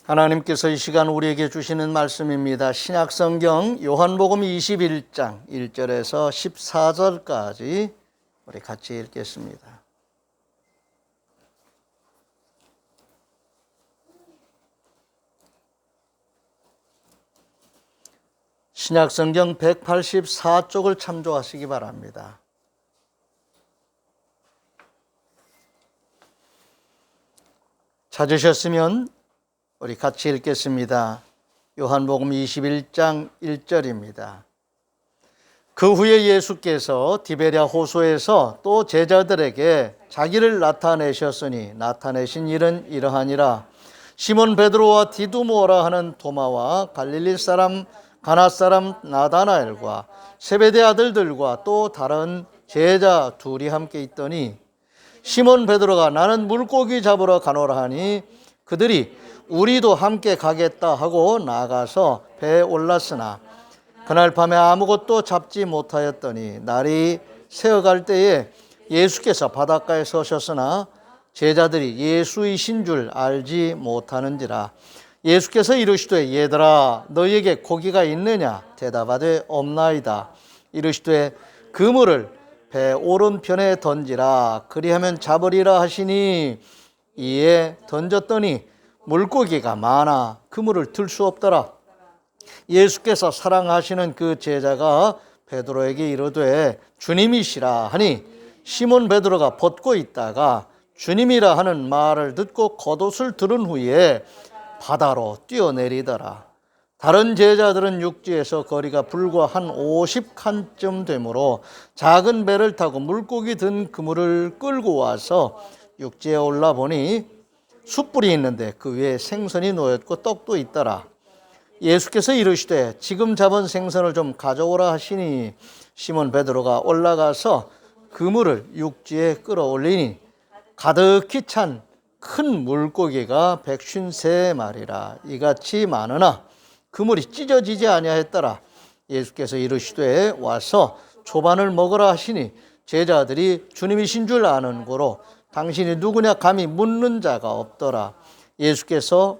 하나님께서 이 시간 우리에게 주시는 말씀입니다. 신약성경 요한복음 21장 1절에서 14절까지 우리 같이 읽겠습니다. 신약성경 184쪽을 참조하시기 바랍니다. 찾으셨으면 우리 같이 읽겠습니다. 요한복음 21장 1절입니다. 그 후에 예수께서 디베랴 호수에서 또 제자들에게 자기를 나타내셨으니 나타내신 일은 이러하니라. 시몬 베드로와 디두모라 하는 도마와 갈릴리 사람 가나 사람 나다나엘과 세베대 아들들과 또 다른 제자 둘이 함께 있더니 시몬 베드로가 나는 물고기 잡으러 가노라 하니 그들이 우리도 함께 가겠다 하고 나가서 배에 올랐으나 그날 밤에 아무것도 잡지 못하였더니 날이 새어갈 때에 예수께서 바닷가에 서셨으나 제자들이 예수이신 줄 알지 못하는지라. 예수께서 이르시되 얘들아 너희에게 고기가 있느냐 대답하되 없나이다. 이르시되 그물을 배 오른편에 던지라 그리하면 잡으리라 하시니 이에 던졌더니 물고기가 많아 그물을 들 수 없더라. 예수께서 사랑하시는 그 제자가 베드로에게 이르되 주님이시라 하니 시몬 베드로가 벗고 있다가 주님이라 하는 말을 듣고 겉옷을 들은 후에 바다로 뛰어내리더라. 다른 제자들은 육지에서 거리가 불과 한 50칸쯤 되므로 작은 배를 타고 물고기 든 그물을 끌고 와서 육지에 올라보니 숯불이 있는데 그 위에 생선이 놓였고 떡도 있더라. 예수께서 이르시되 지금 잡은 생선을 좀 가져오라 하시니 시몬 베드로가 올라가서 그물을 육지에 끌어올리니 가득히 찬 큰 물고기가 153마리라 이같이 많으나 그물이 찢어지지 아니하였더라. 예수께서 이르시되 와서 초반을 먹으라 하시니 제자들이 주님이신 줄 아는 고로 당신이 누구냐 감히 묻는 자가 없더라. 예수께서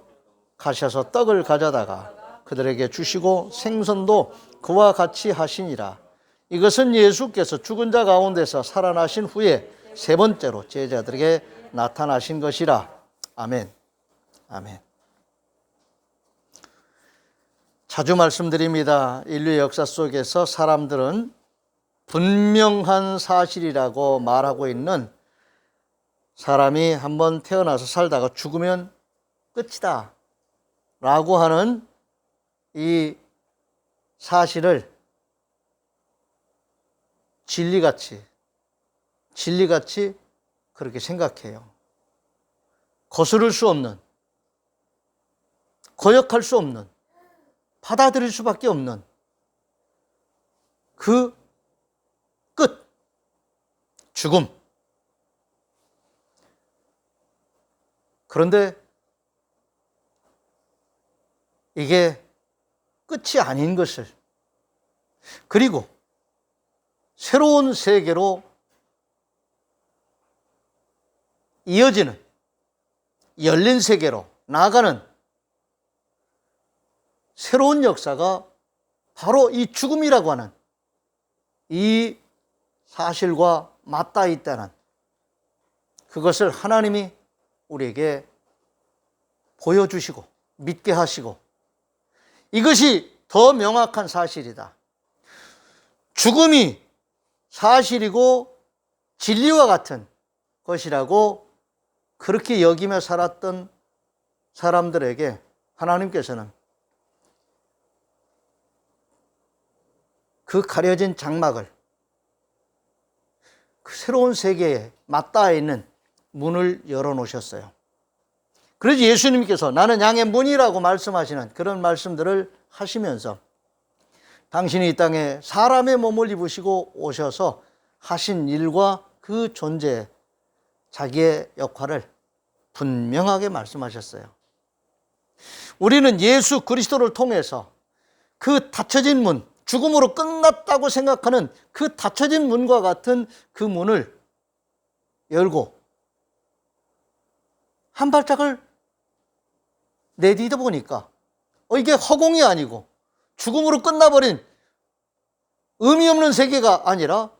가셔서 떡을 가져다가 그들에게 주시고 생선도 그와 같이 하시니라. 이것은 예수께서 죽은 자 가운데서 살아나신 후에 세 번째로 제자들에게 나타나신 것이라. 아멘. 아멘. 자주 말씀드립니다. 인류 역사 속에서 사람들은 분명한 사실이라고 말하고 있는 사람이 한번 태어나서 살다가 죽으면 끝이다 라고 하는 이 사실을 진리같이 그렇게 생각해요. 거스를 수 없는, 거역할 수 없는, 받아들일 수밖에 없는 그 끝, 죽음. 그런데 이게 끝이 아닌 것을, 그리고 새로운 세계로 이어지는 열린 세계로 나아가는 새로운 역사가 바로 이 죽음이라고 하는 이 사실과 맞닿아 있다는 그것을 하나님이 우리에게 보여주시고 믿게 하시고 이것이 더 명확한 사실이다. 죽음이 사실이고 진리와 같은 것이라고 그렇게 여기며 살았던 사람들에게 하나님께서는 그 가려진 장막을 그 새로운 세계에 맞닿아 있는 문을 열어놓으셨어요. 그래서 예수님께서 나는 양의 문이라고 말씀하시는 그런 말씀들을 하시면서 당신이 이 땅에 사람의 몸을 입으시고 오셔서 하신 일과 그 존재, 자기의 역할을 분명하게 말씀하셨어요. 우리는 예수 그리스도를 통해서 그 닫혀진 문, 죽음으로 끝났다고 생각하는 그 닫혀진 문과 같은 그 문을 열고 한 발짝을 내디다 보니까 이게 허공이 아니고 죽음으로 끝나버린 의미 없는 세계가 아니라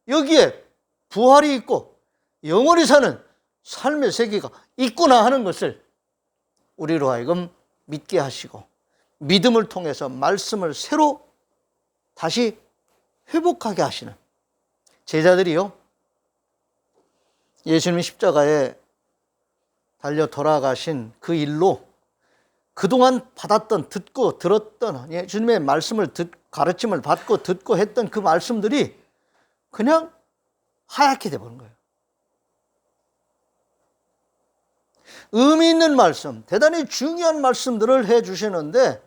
여기에 부활이 있고 영원히 사는 삶의 세계가 있구나 하는 것을 우리로 하여금 믿게 하시고 믿음을 통해서 말씀을 새로 다시 회복하게 하시는 제자들이요, 예수님 십자가에 달려 돌아가신 그 일로 그동안 받았던, 듣고 들었던 예수님의 말씀을 가르침을 받고 듣고 했던 그 말씀들이 그냥 하얗게 돼버린 거예요. 의미 있는 말씀, 대단히 중요한 말씀들을 해주시는데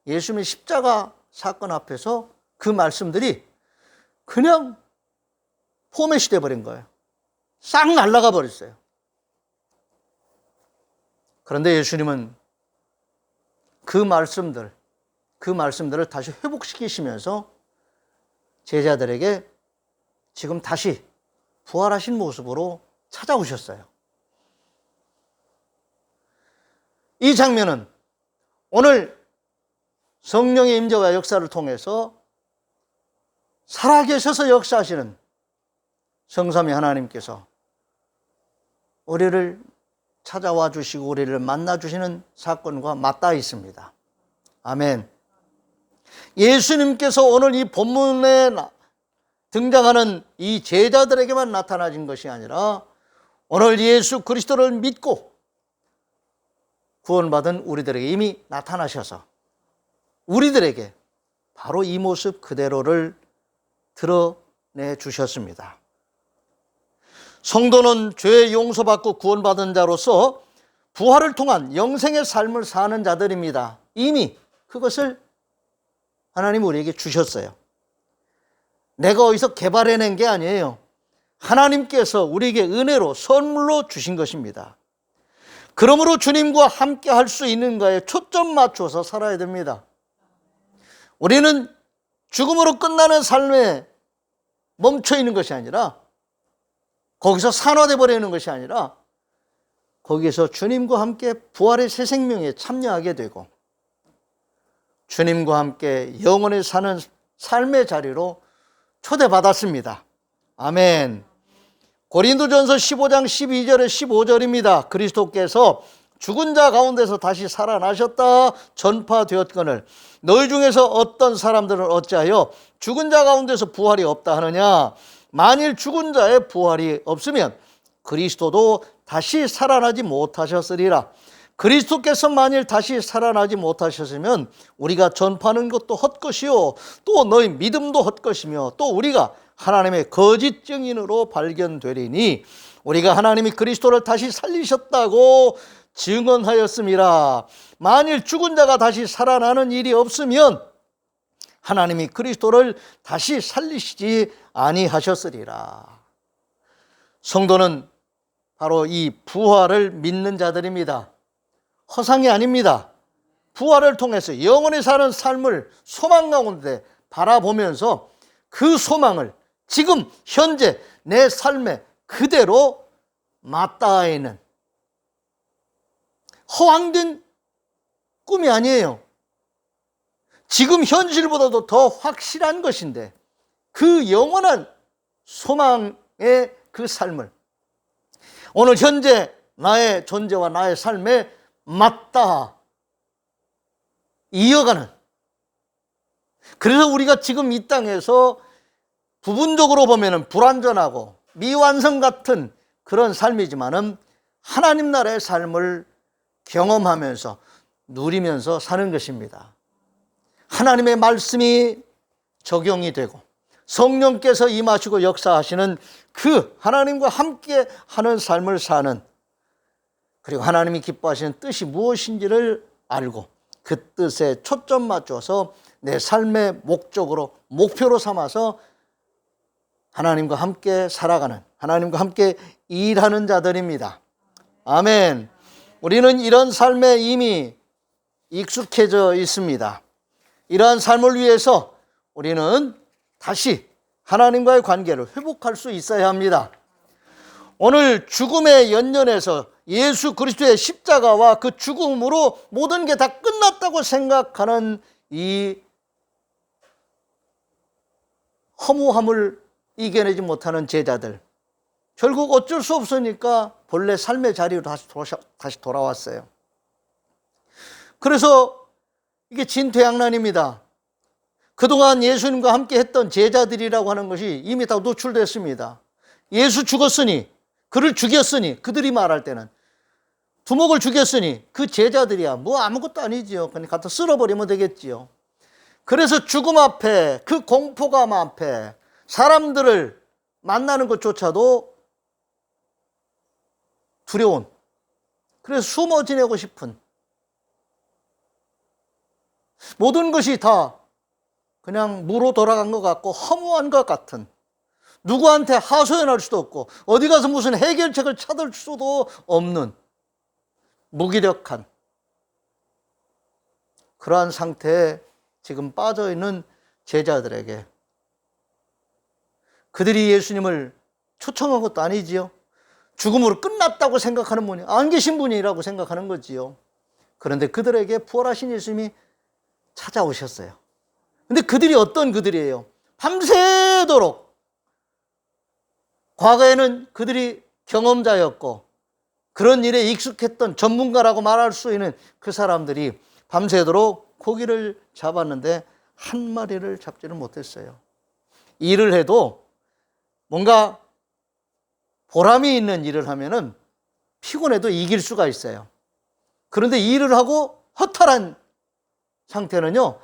예수님의 십자가 사건 앞에서 그 말씀들이 그냥 포맷이 돼버린 거예요. 싹 날아가 버렸어요. 그런데 예수님은 그 말씀들을 다시 회복시키시면서 제자들에게 지금 다시 부활하신 모습으로 찾아오셨어요. 이 장면은 오늘 성령의 임재와 역사를 통해서 살아계셔서 역사하시는 성삼위 하나님께서 우리를 찾아와 주시고 우리를 만나 주시는 사건과 맞닿아 있습니다. 아멘. 예수님께서 오늘 이 본문에 등장하는 이 제자들에게만 나타나신 것이 아니라 오늘 예수 그리스도를 믿고 구원받은 우리들에게 이미 나타나셔서 우리들에게 바로 이 모습 그대로를 드러내 주셨습니다. 성도는 죄 용서받고 구원받은 자로서 부활을 통한 영생의 삶을 사는 자들입니다. 이미 그것을 하나님 우리에게 주셨어요. 내가 어디서 개발해낸 게 아니에요. 하나님께서 우리에게 은혜로 선물로 주신 것입니다. 그러므로 주님과 함께 할 수 있는 거에 초점 맞춰서 살아야 됩니다. 우리는 죽음으로 끝나는 삶에 멈춰 있는 것이 아니라 거기서 산화돼 버리는 것이 아니라 거기에서 주님과 함께 부활의 새 생명에 참여하게 되고 주님과 함께 영원히 사는 삶의 자리로 초대받았습니다. 아멘. 고린도전서 15장 12절에 15절입니다. 그리스도께서 죽은 자 가운데서 다시 살아나셨다 전파되었거늘 너희 중에서 어떤 사람들은 어찌하여 죽은 자 가운데서 부활이 없다 하느냐. 만일 죽은 자의 부활이 없으면 그리스도도 다시 살아나지 못하셨으리라. 그리스도께서 만일 다시 살아나지 못하셨으면 우리가 전파하는 것도 헛것이요 또 너희 믿음도 헛것이며 또 우리가 하나님의 거짓 증인으로 발견되리니 우리가 하나님이 그리스도를 다시 살리셨다고 증언하였음이라. 만일 죽은 자가 다시 살아나는 일이 없으면 하나님이 그리스도를 다시 살리시지 아니하셨으리라. 성도는 바로 이 부활을 믿는 자들입니다. 허상이 아닙니다. 부활을 통해서 영원히 사는 삶을 소망 가운데 바라보면서 그 소망을 지금 현재 내 삶에 그대로 맞닿아 있는 허황된 꿈이 아니에요. 지금 현실보다도 더 확실한 것인데 그 영원한 소망의 그 삶을 오늘 현재 나의 존재와 나의 삶에 맞닿아 이어가는, 그래서 우리가 지금 이 땅에서 부분적으로 보면 불완전하고 미완성 같은 그런 삶이지만은 하나님 나라의 삶을 경험하면서 누리면서 사는 것입니다. 하나님의 말씀이 적용이 되고 성령께서 임하시고 역사하시는 그 하나님과 함께 하는 삶을 사는, 그리고 하나님이 기뻐하시는 뜻이 무엇인지를 알고 그 뜻에 초점 맞춰서 내 삶의 목적으로 목표로 삼아서 하나님과 함께 살아가는, 하나님과 함께 일하는 자들입니다. 아멘. 우리는 이런 삶에 이미 익숙해져 있습니다. 이러한 삶을 위해서 우리는 다시 하나님과의 관계를 회복할 수 있어야 합니다. 오늘 죽음에 연연해서 예수 그리스도의 십자가와 그 죽음으로 모든 게 다 끝났다고 생각하는 이 허무함을 이겨내지 못하는 제자들, 결국 어쩔 수 없으니까 본래 삶의 자리로 다시 돌아왔어요. 그래서 이게 진퇴양난입니다. 그동안 예수님과 함께 했던 제자들이라고 하는 것이 이미 다 노출됐습니다. 예수 죽었으니, 그를 죽였으니, 그들이 말할 때는 두목을 죽였으니 그 제자들이야 뭐 아무것도 아니지요. 그냥 갖다 쓸어버리면 되겠지요. 그래서 죽음 앞에, 그 공포감 앞에 사람들을 만나는 것조차도 두려운, 그래서 숨어 지내고 싶은, 모든 것이 다 그냥 무로 돌아간 것 같고 허무한 것 같은, 누구한테 하소연할 수도 없고 어디 가서 무슨 해결책을 찾을 수도 없는 무기력한 그러한 상태에 지금 빠져있는 제자들에게, 그들이 예수님을 초청한 것도 아니지요. 죽음으로 끝났다고 생각하는 분이, 안 계신 분이라고 생각하는 거지요. 그런데 그들에게 부활하신 예수님이 찾아오셨어요. 근데 그들이 어떤 그들이에요? 밤새도록, 과거에는 그들이 경험자였고 그런 일에 익숙했던 전문가라고 말할 수 있는 그 사람들이 밤새도록 고기를 잡았는데 한 마리를 잡지를 못했어요. 일을 해도 뭔가 보람이 있는 일을 하면은 피곤해도 이길 수가 있어요. 그런데 일을 하고 허탈한 상태는요,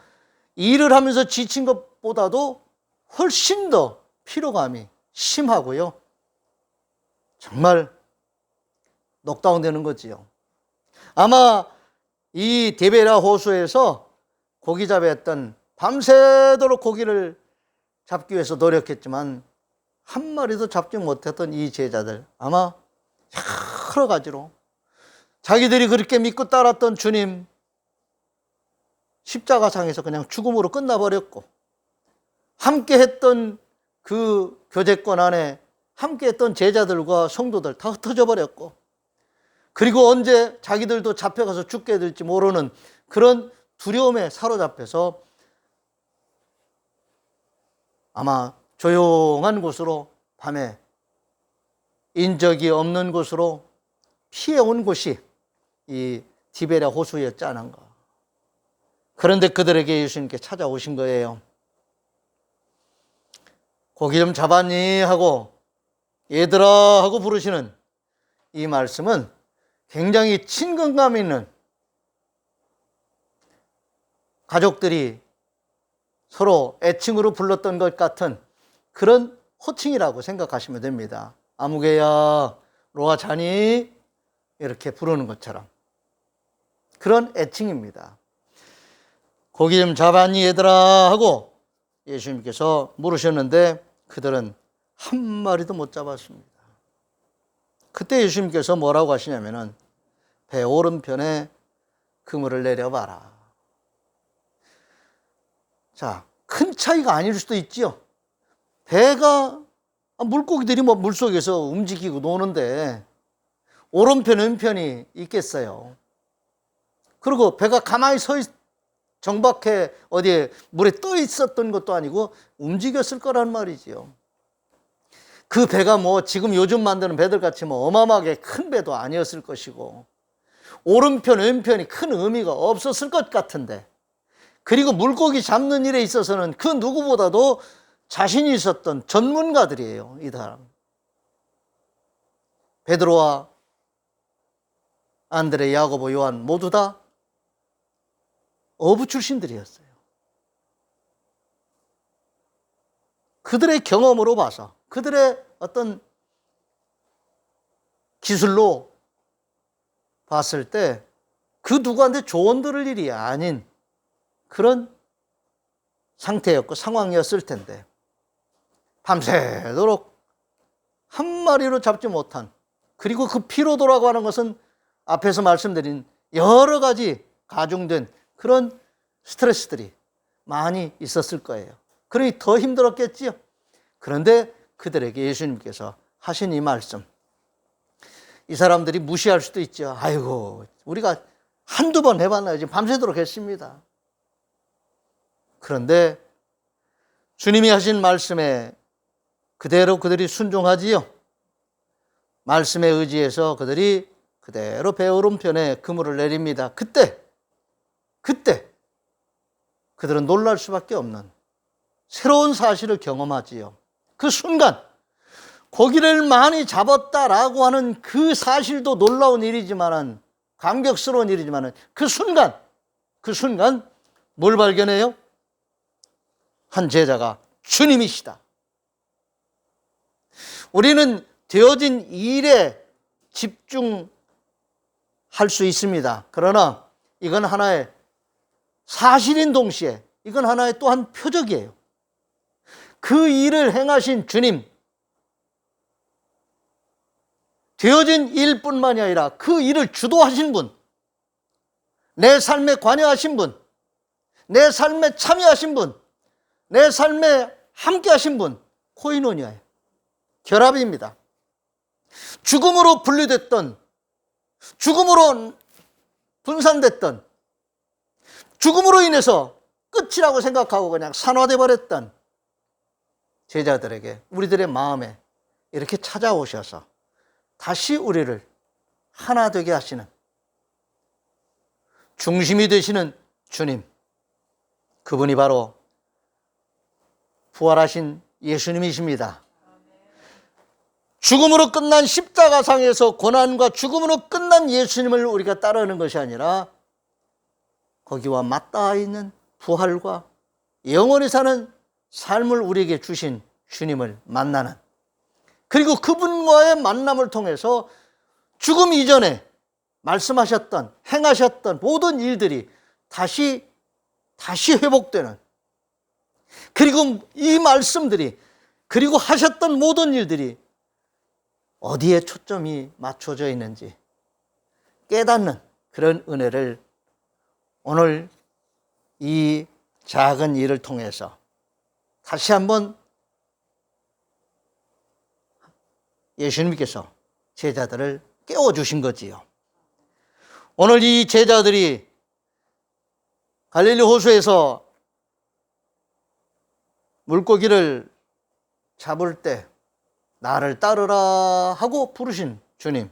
일을 하면서 지친 것보다도 훨씬 더 피로감이 심하고요, 정말 녹다운되는 거지요. 아마 이 디베랴 호수에서 고기 잡았던, 밤새도록 고기를 잡기 위해서 노력했지만 한 마리도 잡지 못했던 이 제자들, 아마 여러 가지로 자기들이 그렇게 믿고 따랐던 주님, 십자가상에서 그냥 죽음으로 끝나버렸고, 함께 했던 그 교제권 안에 함께 했던 제자들과 성도들 다 흩어져 버렸고, 그리고 언제 자기들도 잡혀가서 죽게 될지 모르는 그런 두려움에 사로잡혀서 아마 조용한 곳으로, 밤에 인적이 없는 곳으로 피해온 곳이 이 디베랴 호수였지 않은가. 그런데 그들에게 예수님께 찾아오신 거예요. 고기 좀 잡았니? 하고 얘들아 하고 부르시는 이 말씀은 굉장히 친근감 있는, 가족들이 서로 애칭으로 불렀던 것 같은 그런 호칭이라고 생각하시면 됩니다. 아무개야, 로아 자니? 이렇게 부르는 것처럼 그런 애칭입니다. 고기 좀 잡았니 얘들아 하고 예수님께서 물으셨는데 그들은 한 마리도 못 잡았습니다. 그때 예수님께서 뭐라고 하시냐면은 배 오른편에 그물을 내려봐라. 자, 큰 차이가 아닐 수도 있지요. 배가, 물고기들이 뭐 물속에서 움직이고 노는데 오른편 왼편이 있겠어요. 그리고 배가 가만히 정박해 어디에 물에 떠 있었던 것도 아니고 움직였을 거란 말이지요. 그 배가 뭐 지금 요즘 만드는 배들 같이 뭐 어마어마하게 큰 배도 아니었을 것이고, 오른편 왼편이 큰 의미가 없었을 것 같은데, 그리고 물고기 잡는 일에 있어서는 그 누구보다도 자신이 있었던 전문가들이에요, 이 사람. 베드로와 안드레, 야고보, 요한 모두 다 어부 출신들이었어요. 그들의 경험으로 봐서, 그들의 어떤 기술로 봤을 때 그 누구한테 조언 들을 일이 아닌 그런 상태였고 상황이었을 텐데, 밤새도록 한 마리로 잡지 못한, 그리고 그 피로도라고 하는 것은 앞에서 말씀드린 여러 가지 가중된 그런 스트레스들이 많이 있었을 거예요. 그러니 더 힘들었겠지요. 그런데 그들에게 예수님께서 하신 이 말씀, 이 사람들이 무시할 수도 있죠. 아이고, 우리가 한두 번 해봤나요? 지금 밤새도록 했습니다. 그런데 주님이 하신 말씀에 그대로 그들이 순종하지요. 말씀에 의지해서 그들이 그대로 배 오른편에 그물을 내립니다. 그때 그들은 놀랄 수밖에 없는 새로운 사실을 경험하지요. 그 순간 고기를 많이 잡았다라고 하는 그 사실도 놀라운 일이지만은, 감격스러운 일이지만은, 그 순간 뭘 발견해요? 한 제자가 주님이시다. 우리는 되어진 일에 집중할 수 있습니다. 그러나 이건 하나의 사실인 동시에 이건 하나의 또한 표적이에요. 그 일을 행하신 주님, 되어진 일뿐만이 아니라 그 일을 주도하신 분, 내 삶에 관여하신 분, 내 삶에 참여하신 분, 내 삶에 함께하신 분, 코이노니아예요. 결합입니다. 죽음으로 분리됐던, 죽음으로 분산됐던, 죽음으로 인해서 끝이라고 생각하고 그냥 산화돼 버렸던 제자들에게, 우리들의 마음에 이렇게 찾아오셔서 다시 우리를 하나 되게 하시는, 중심이 되시는 주님, 그분이 바로 부활하신 예수님이십니다. 죽음으로 끝난 십자가상에서 고난과 죽음으로 끝난 예수님을 우리가 따르는 것이 아니라 거기와 맞닿아 있는 부활과 영원히 사는 삶을 우리에게 주신 주님을 만나는, 그리고 그분과의 만남을 통해서 죽음 이전에 말씀하셨던, 행하셨던 모든 일들이 다시 회복되는, 그리고 이 말씀들이, 그리고 하셨던 모든 일들이 어디에 초점이 맞춰져 있는지 깨닫는 그런 은혜를 오늘 이 작은 일을 통해서 다시 한번 예수님께서 제자들을 깨워주신 거지요. 오늘 이 제자들이 갈릴리 호수에서 물고기를 잡을 때 나를 따르라 하고 부르신 주님,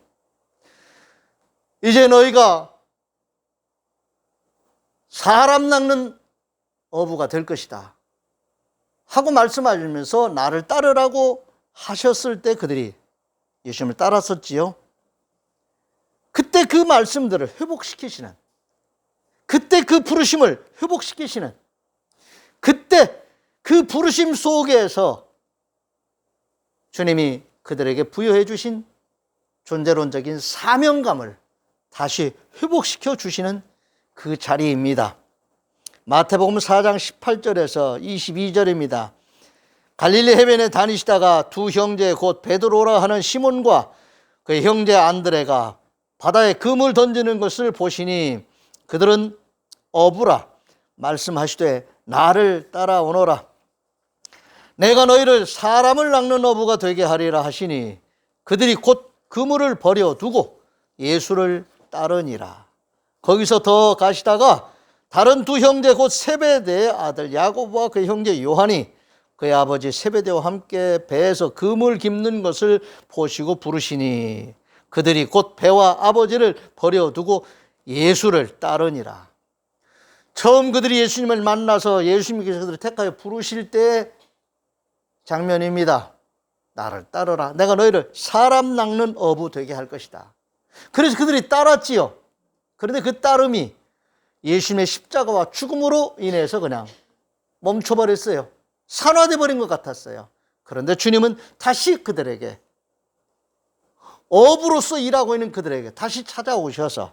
이제 너희가 사람 낚는 어부가 될 것이다 하고 말씀하시면서 나를 따르라고 하셨을 때 그들이 예수님을 따랐었지요. 그때 그 말씀들을 회복시키시는, 그때 그 부르심을 회복시키시는, 그때 그 부르심 속에서 주님이 그들에게 부여해 주신 존재론적인 사명감을 다시 회복시켜 주시는 그 자리입니다. 마태복음 4장 18절에서 22절입니다. 갈릴리 해변에 다니시다가 두 형제 곧 베드로라 하는 시몬과 그 형제 안드레가 바다에 금을 던지는 것을 보시니 그들은 어부라 말씀하시되 나를 따라오너라. 내가 너희를 사람을 낚는 어부가 되게 하리라 하시니 그들이 곧 그물을 버려두고 예수를 따르니라. 거기서 더 가시다가 다른 두 형제 곧 세베대의 아들 야고보와 그 형제 요한이 그의 아버지 세베대와 함께 배에서 금을 깁는 것을 보시고 부르시니 그들이 곧 배와 아버지를 버려두고 예수를 따르니라. 처음 그들이 예수님을 만나서 예수님께서 그들을 택하여 부르실 때의 장면입니다. 나를 따르라. 내가 너희를 사람 낚는 어부 되게 할 것이다. 그래서 그들이 따랐지요. 그런데 그 따름이 예수님의 십자가와 죽음으로 인해서 그냥 멈춰버렸어요. 산화돼 버린 것 같았어요. 그런데 주님은 다시 그들에게, 어부로서 일하고 있는 그들에게 다시 찾아오셔서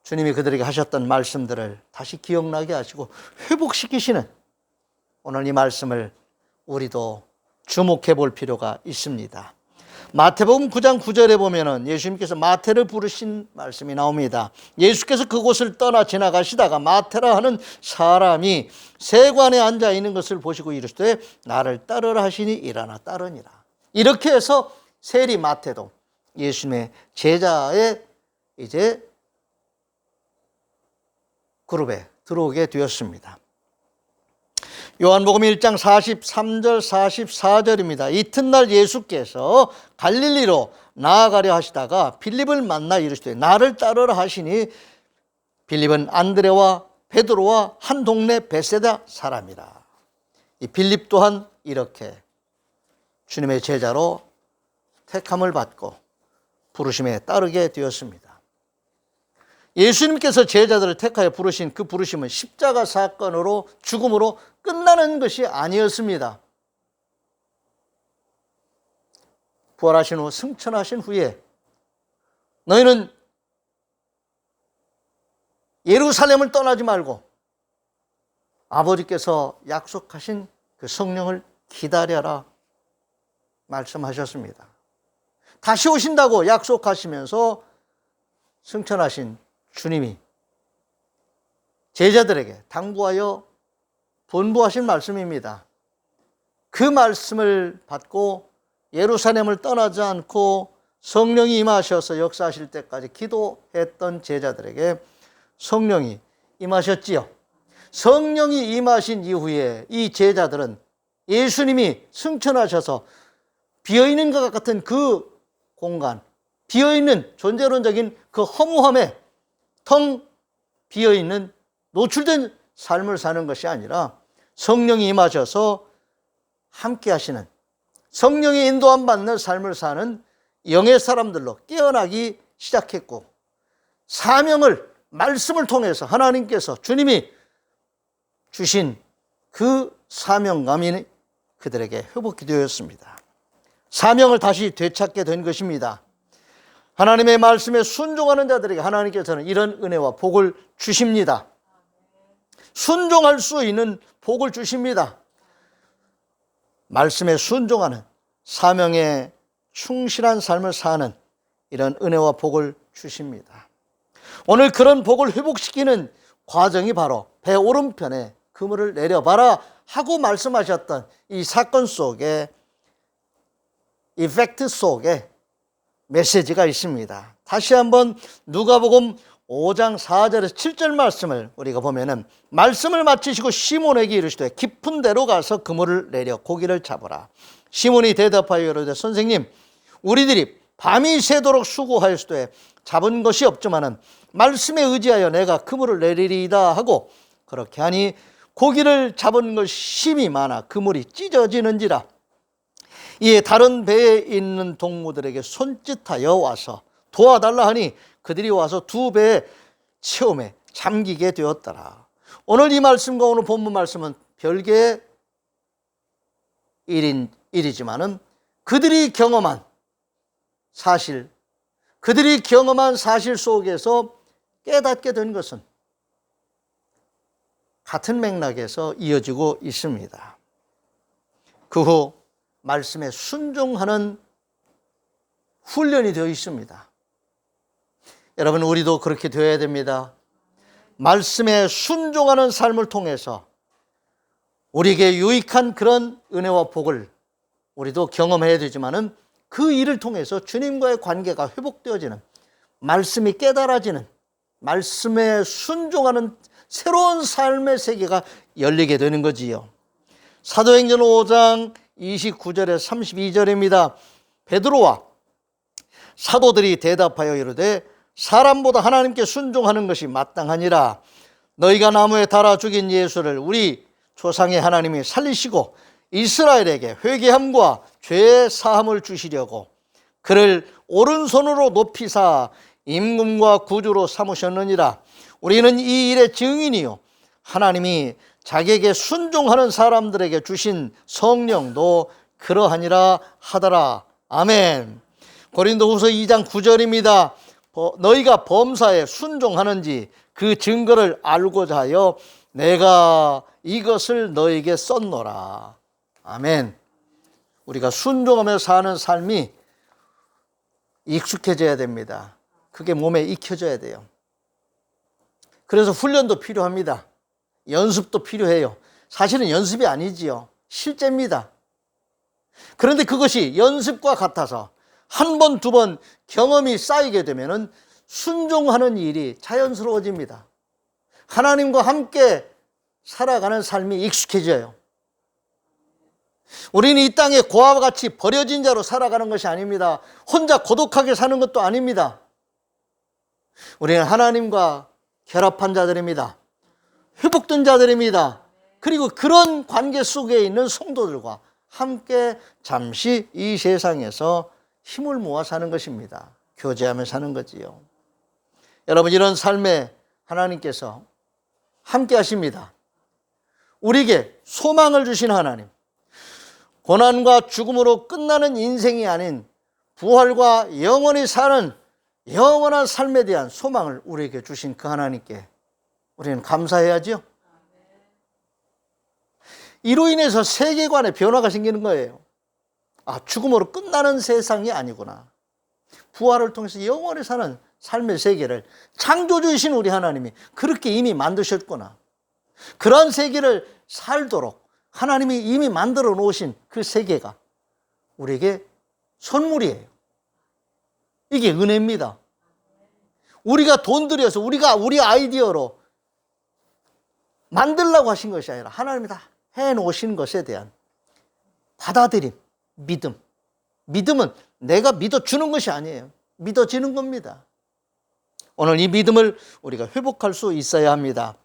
주님이 그들에게 하셨던 말씀들을 다시 기억나게 하시고 회복시키시는 오늘 이 말씀을 우리도 주목해 볼 필요가 있습니다. 마태복음 9장 9절에 보면은 예수님께서 마태를 부르신 말씀이 나옵니다. 예수께서 그곳을 떠나 지나가시다가 마태라 하는 사람이 세관에 앉아 있는 것을 보시고 이르시되 나를 따르라 하시니 일어나 따르니라. 이렇게 해서 세리 마태도 예수님의 제자의 이제 그룹에 들어오게 되었습니다. 요한복음 1장 43절 44절입니다. 이튿날 예수께서 갈릴리로 나아가려 하시다가 빌립을 만나 이르시되 나를 따르라 하시니 빌립은 안드레와 베드로와 한 동네 베세다 사람이라. 이 빌립 또한 이렇게 주님의 제자로 택함을 받고 부르심에 따르게 되었습니다. 예수님께서 제자들을 택하여 부르신 그 부르심은 십자가 사건으로 죽음으로 끝나는 것이 아니었습니다. 부활하신 후 승천하신 후에 너희는 예루살렘을 떠나지 말고 아버지께서 약속하신 그 성령을 기다려라 말씀하셨습니다. 다시 오신다고 약속하시면서 승천하신 주님이 제자들에게 당부하여 본부하신 말씀입니다. 그 말씀을 받고 예루살렘을 떠나지 않고 성령이 임하셔서 역사하실 때까지 기도했던 제자들에게 성령이 임하셨지요. 성령이 임하신 이후에 이 제자들은 예수님이 승천하셔서 비어있는 것 같은 그 공간, 비어있는 존재론적인 그 허무함에 텅 비어있는 노출된 삶을 사는 것이 아니라 성령이 임하셔서 함께 하시는, 성령의 인도함 받는 삶을 사는 영의 사람들로 깨어나기 시작했고, 사명을 말씀을 통해서 하나님께서 주님이 주신 그 사명감이 그들에게 회복이 되었습니다. 사명을 다시 되찾게 된 것입니다. 하나님의 말씀에 순종하는 자들에게 하나님께서는 이런 은혜와 복을 주십니다. 순종할 수 있는 복을 주십니다. 말씀에 순종하는, 사명에 충실한 삶을 사는 이런 은혜와 복을 주십니다. 오늘 그런 복을 회복시키는 과정이 바로 배 오른편에 그물을 내려봐라 하고 말씀하셨던 이 사건 속에, 이펙트 속에 메시지가 있습니다. 다시 한번 누가복음 5장 4절에서 7절 말씀을 우리가 보면은, 말씀을 마치시고 시몬에게 이르시되 깊은 데로 가서 그물을 내려 고기를 잡으라. 시몬이 대답하여 이르되 선생님, 우리들이 밤이 새도록 수고하였으되 잡은 것이 없지만은 말씀에 의지하여 내가 그물을 내리리이다 하고, 그렇게 하니 고기를 잡은 것이 심이 많아 그물이 찢어지는지라. 이에 다른 배에 있는 동무들에게 손짓하여 와서 도와달라 하니 그들이 와서 두 배의 체험에 잠기게 되었더라. 오늘 이 말씀과 오늘 본문 말씀은 별개의 일이지만은 그들이 경험한 사실, 그들이 경험한 사실 속에서 깨닫게 된 것은 같은 맥락에서 이어지고 있습니다. 그 후 말씀에 순종하는 훈련이 되어 있습니다. 여러분, 우리도 그렇게 되어야 됩니다. 말씀에 순종하는 삶을 통해서 우리에게 유익한 그런 은혜와 복을 우리도 경험해야 되지만은, 그 일을 통해서 주님과의 관계가 회복되어지는, 말씀이 깨달아지는, 말씀에 순종하는 새로운 삶의 세계가 열리게 되는 거지요. 사도행전 5장 29절에 32절입니다. 베드로와 사도들이 대답하여 이르되 사람보다 하나님께 순종하는 것이 마땅하니라. 너희가 나무에 달아 죽인 예수를 우리 조상의 하나님이 살리시고 이스라엘에게 회개함과 죄 사함을 주시려고 그를 오른손으로 높이사 임금과 구주로 삼으셨느니라. 우리는 이 일의 증인이요, 하나님이 자기에게 순종하는 사람들에게 주신 성령도 그러하니라 하더라. 아멘. 고린도후서 2장 9절입니다. 너희가 범사에 순종하는지 그 증거를 알고자 하여 내가 이것을 너희에게 썼노라. 아멘. 우리가 순종하며 사는 삶이 익숙해져야 됩니다. 그게 몸에 익혀져야 돼요. 그래서 훈련도 필요합니다. 연습도 필요해요. 사실은 연습이 아니지요. 실제입니다. 그런데 그것이 연습과 같아서 한 번, 두 번 경험이 쌓이게 되면은 순종하는 일이 자연스러워집니다. 하나님과 함께 살아가는 삶이 익숙해져요. 우리는 이 땅에 고아와 같이 버려진 자로 살아가는 것이 아닙니다. 혼자 고독하게 사는 것도 아닙니다. 우리는 하나님과 결합한 자들입니다. 회복된 자들입니다. 그리고 그런 관계 속에 있는 성도들과 함께 잠시 이 세상에서 힘을 모아 사는 것입니다. 교제하며 사는 거지요. 여러분, 이런 삶에 하나님께서 함께 하십니다. 우리에게 소망을 주신 하나님, 고난과 죽음으로 끝나는 인생이 아닌 부활과 영원히 사는 영원한 삶에 대한 소망을 우리에게 주신 그 하나님께 우리는 감사해야죠. 이로 인해서 세계관의 변화가 생기는 거예요. 아, 죽음으로 끝나는 세상이 아니구나. 부활을 통해서 영원히 사는 삶의 세계를 창조주이신 우리 하나님이 그렇게 이미 만드셨구나. 그런 세계를 살도록 하나님이 이미 만들어 놓으신 그 세계가 우리에게 선물이에요. 이게 은혜입니다. 우리가 돈 들여서 우리 아이디어로 만들려고 하신 것이 아니라 하나님이 다 해놓으신 것에 대한 받아들임, 믿음. 믿음은 내가 믿어주는 것이 아니에요. 믿어지는 겁니다. 오늘 이 믿음을 우리가 회복할 수 있어야 합니다.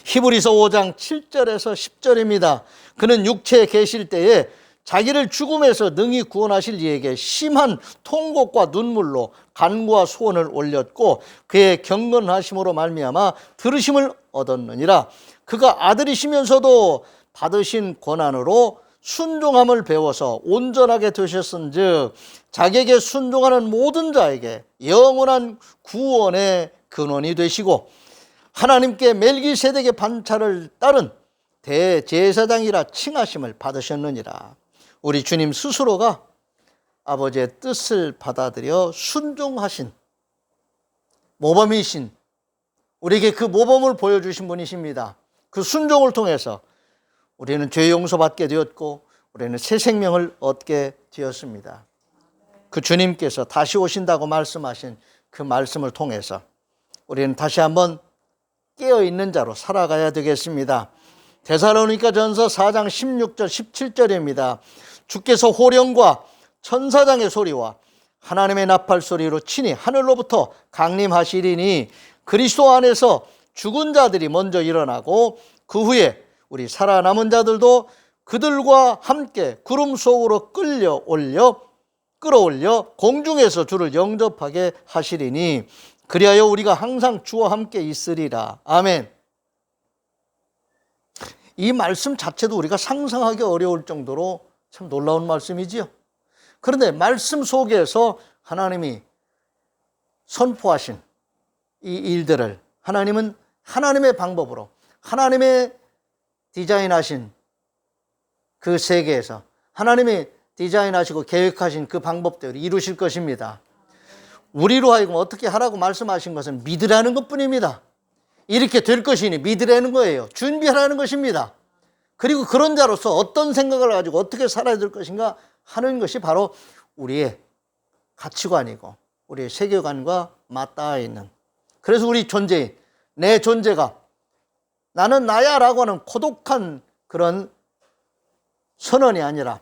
히브리서 5장 7절에서 10절입니다. 그는 육체에 계실 때에 자기를 죽음에서 능히 구원하실 이에게 심한 통곡과 눈물로 간구와 소원을 올렸고 그의 경건하심으로 말미암아 들으심을 얻었느니라. 그가 아들이시면서도 받으신 고난으로 순종함을 배워서 온전하게 되셨은즉 자기에게 순종하는 모든 자에게 영원한 구원의 근원이 되시고 하나님께 멜기세덱의 반차를 따른 대제사장이라 칭하심을 받으셨느니라. 우리 주님 스스로가 아버지의 뜻을 받아들여 순종하신 모범이신 우리에게 그 모범을 보여주신 분이십니다. 그 순종을 통해서 우리는 죄 용서받게 되었고 우리는 새 생명을 얻게 되었습니다. 그 주님께서 다시 오신다고 말씀하신 그 말씀을 통해서 우리는 다시 한번 깨어있는 자로 살아가야 되겠습니다. 데살로니가전서 4장 16절 17절입니다. 주께서 호령과 천사장의 소리와 하나님의 나팔 소리로 친히 하늘로부터 강림하시리니 그리스도 안에서 죽은 자들이 먼저 일어나고 그 후에 우리 살아남은 자들도 그들과 함께 구름 속으로 끌어올려 공중에서 주를 영접하게 하시리니 그리하여 우리가 항상 주와 함께 있으리라. 아멘. 이 말씀 자체도 우리가 상상하기 어려울 정도로 참 놀라운 말씀이지요. 그런데 말씀 속에서 하나님이 선포하신 이 일들을 하나님은 하나님의 방법으로 하나님의 디자인하신 그 세계에서 하나님이 디자인하시고 계획하신 그 방법대로 이루실 것입니다. 우리로 하여금 어떻게 하라고 말씀하신 것은 믿으라는 것뿐입니다. 이렇게 될 것이니 믿으라는 거예요. 준비하라는 것입니다. 그리고 그런 자로서 어떤 생각을 가지고 어떻게 살아야 될 것인가 하는 것이 바로 우리의 가치관이고 우리의 세계관과 맞닿아 있는, 그래서 우리 존재인 내 존재가 나는 나야 라고 하는 고독한 그런 선언이 아니라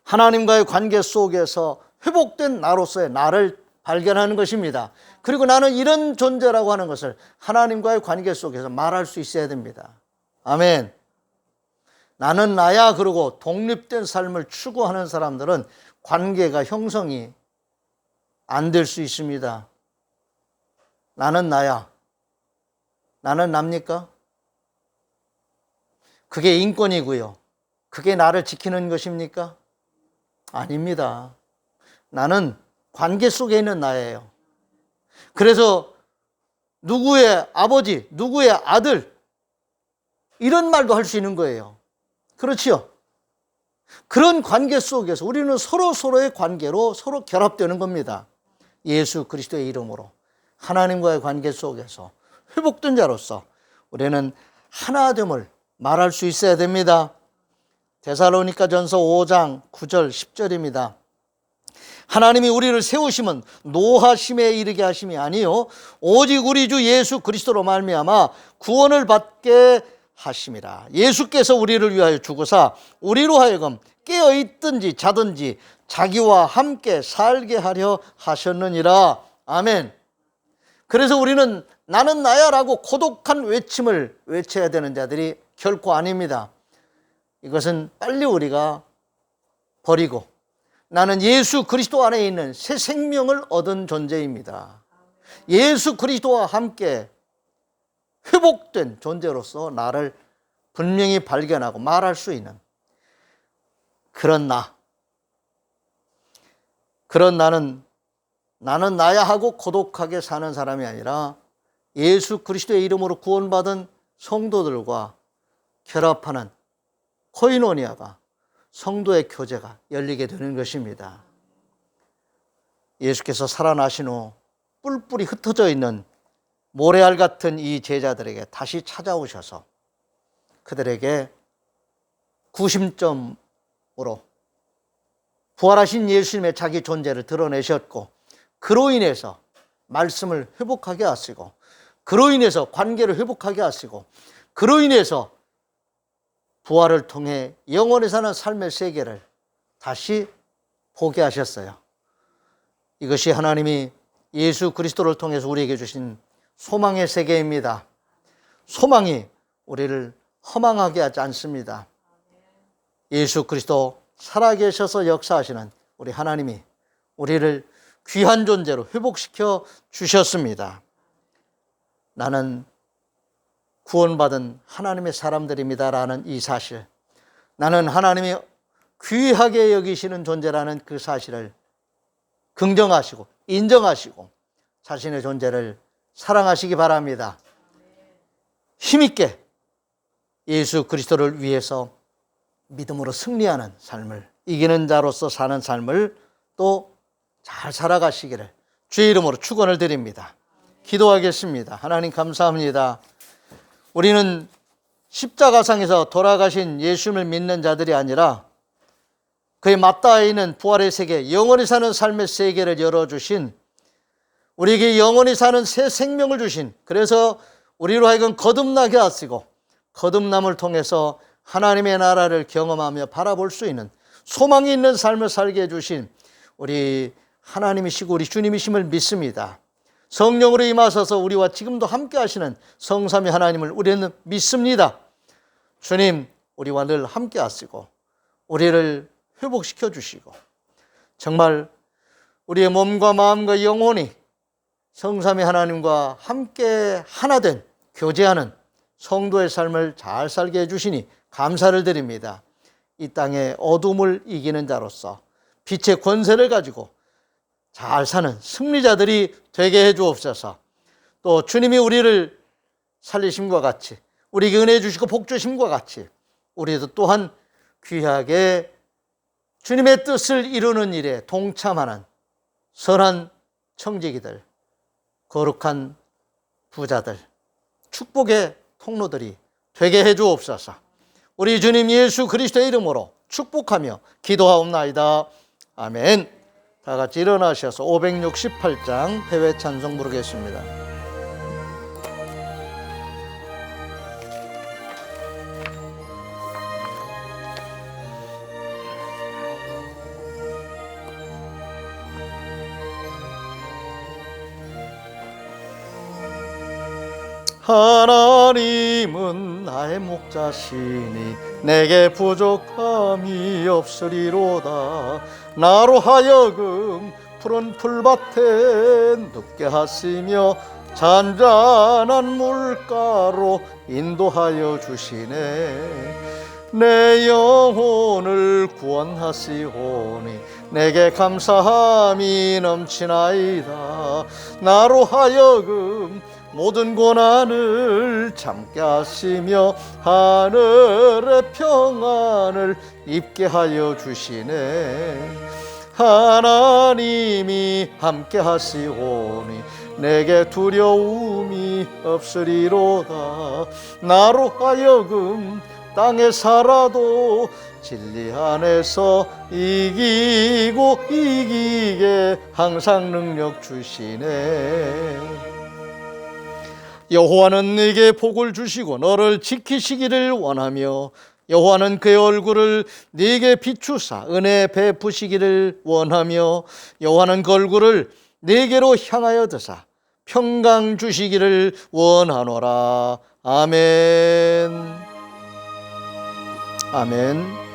하나님과의 관계 속에서 회복된 나로서의 나를 발견하는 것입니다. 그리고 나는 이런 존재라고 하는 것을 하나님과의 관계 속에서 말할 수 있어야 됩니다. 아멘. 나는 나야 그러고 독립된 삶을 추구하는 사람들은 관계가 형성이 안 될 수 있습니다. 나는 나야. 나는 납니까? 그게 인권이고요. 그게 나를 지키는 것입니까? 아닙니다. 나는 관계 속에 있는 나예요. 그래서 누구의 아버지, 누구의 아들 이런 말도 할 수 있는 거예요. 그렇지요? 그런 관계 속에서 우리는 서로의 관계로 서로 결합되는 겁니다. 예수 그리스도의 이름으로 하나님과의 관계 속에서 회복된 자로서 우리는 하나됨을 말할 수 있어야 됩니다. 데살로니가전서 5장 9절 10절입니다. 하나님이 우리를 세우심은 노하심에 이르게 하심이 아니요 오직 우리 주 예수 그리스도로 말미암아 구원을 받게 하심이라. 예수께서 우리를 위하여 죽으사 우리로 하여금 깨어있든지 자든지 자기와 함께 살게 하려 하셨느니라. 아멘. 그래서 우리는 나는 나야라고 고독한 외침을 외쳐야 되는 자들이 결코 아닙니다. 이것은 빨리 우리가 버리고 나는 예수 그리스도 안에 있는 새 생명을 얻은 존재입니다. 예수 그리스도와 함께 회복된 존재로서 나를 분명히 발견하고 말할 수 있는 그런 나는 나야 하고 고독하게 사는 사람이 아니라 예수 그리스도의 이름으로 구원받은 성도들과 결합하는 코이노니아가 성도의 교제가 열리게 되는 것입니다. 예수께서 살아나신 후 뿔뿔이 흩어져 있는 모래알 같은 이 제자들에게 다시 찾아오셔서 그들에게 구심점으로 부활하신 예수님의 자기 존재를 드러내셨고, 그로 인해서 말씀을 회복하게 하시고, 그로 인해서 관계를 회복하게 하시고, 그로 인해서 부활을 통해 영원히 사는 삶의 세계를 다시 보게 하셨어요. 이것이 하나님이 예수 그리스도를 통해서 우리에게 주신 소망의 세계입니다. 소망이 우리를 허망하게 하지 않습니다. 예수 그리스도 살아계셔서 역사하시는 우리 하나님이 우리를 귀한 존재로 회복시켜 주셨습니다. 나는 구원받은 하나님의 사람들입니다라는 이 사실, 나는 하나님이 귀하게 여기시는 존재라는 그 사실을 긍정하시고 인정하시고 자신의 존재를 사랑하시기 바랍니다. 힘있게 예수 그리스도를 위해서 믿음으로 승리하는 삶을, 이기는 자로서 사는 삶을 또 잘 살아가시기를 주의 이름으로 축원을 드립니다. 기도하겠습니다. 하나님 감사합니다. 우리는 십자가상에서 돌아가신 예수님을 믿는 자들이 아니라 그의 맞닿아 있는 부활의 세계, 영원히 사는 삶의 세계를 열어주신, 우리에게 영원히 사는 새 생명을 주신, 그래서 우리로 하여금 거듭나게 하시고 거듭남을 통해서 하나님의 나라를 경험하며 바라볼 수 있는 소망이 있는 삶을 살게 해주신 우리 하나님이시고 우리 주님이심을 믿습니다. 성령으로 임하셔서 우리와 지금도 함께 하시는 성삼위 하나님을 우리는 믿습니다. 주님, 우리와 늘 함께 하시고 우리를 회복시켜 주시고 정말 우리의 몸과 마음과 영혼이 성삼위 하나님과 함께 하나 된 교제하는 성도의 삶을 잘 살게 해주시니 감사를 드립니다. 이 땅의 어둠을 이기는 자로서 빛의 권세를 가지고 잘 사는 승리자들이 되게 해 주옵소서. 또 주님이 우리를 살리심과 같이, 우리에게 은혜 주시고 복 주심과 같이 우리도 또한 귀하게 주님의 뜻을 이루는 일에 동참하는 선한 청지기들, 거룩한 부자들, 축복의 통로들이 되게 해 주옵소서. 우리 주님 예수 그리스도의 이름으로 축복하며 기도하옵나이다. 아멘. 다 같이 일어나셔서 568장 회외 찬송 부르겠습니다. 하나님은 나의 목자시니 내게 부족함이 없으리로다. 나로 하여금 푸른 풀밭에 눕게 하시며 잔잔한 물가로 인도하여 주시네. 내 영혼을 구원하시오니 내게 감사함이 넘치나이다. 나로 하여금 모든 고난을 참게 하시며 하늘의 평안을 입게 하여 주시네. 하나님이 함께 하시오니 내게 두려움이 없으리로다. 나로 하여금 땅에 살아도 진리 안에서 이기고 이기게 항상 능력 주시네. 여호와는 네게 복을 주시고 너를 지키시기를 원하며 여호와는 그의 얼굴을 네게 비추사 은혜 베푸시기를 원하며 여호와는 그 얼굴을 네게로 향하여 드사 평강 주시기를 원하노라. 아멘. 아멘.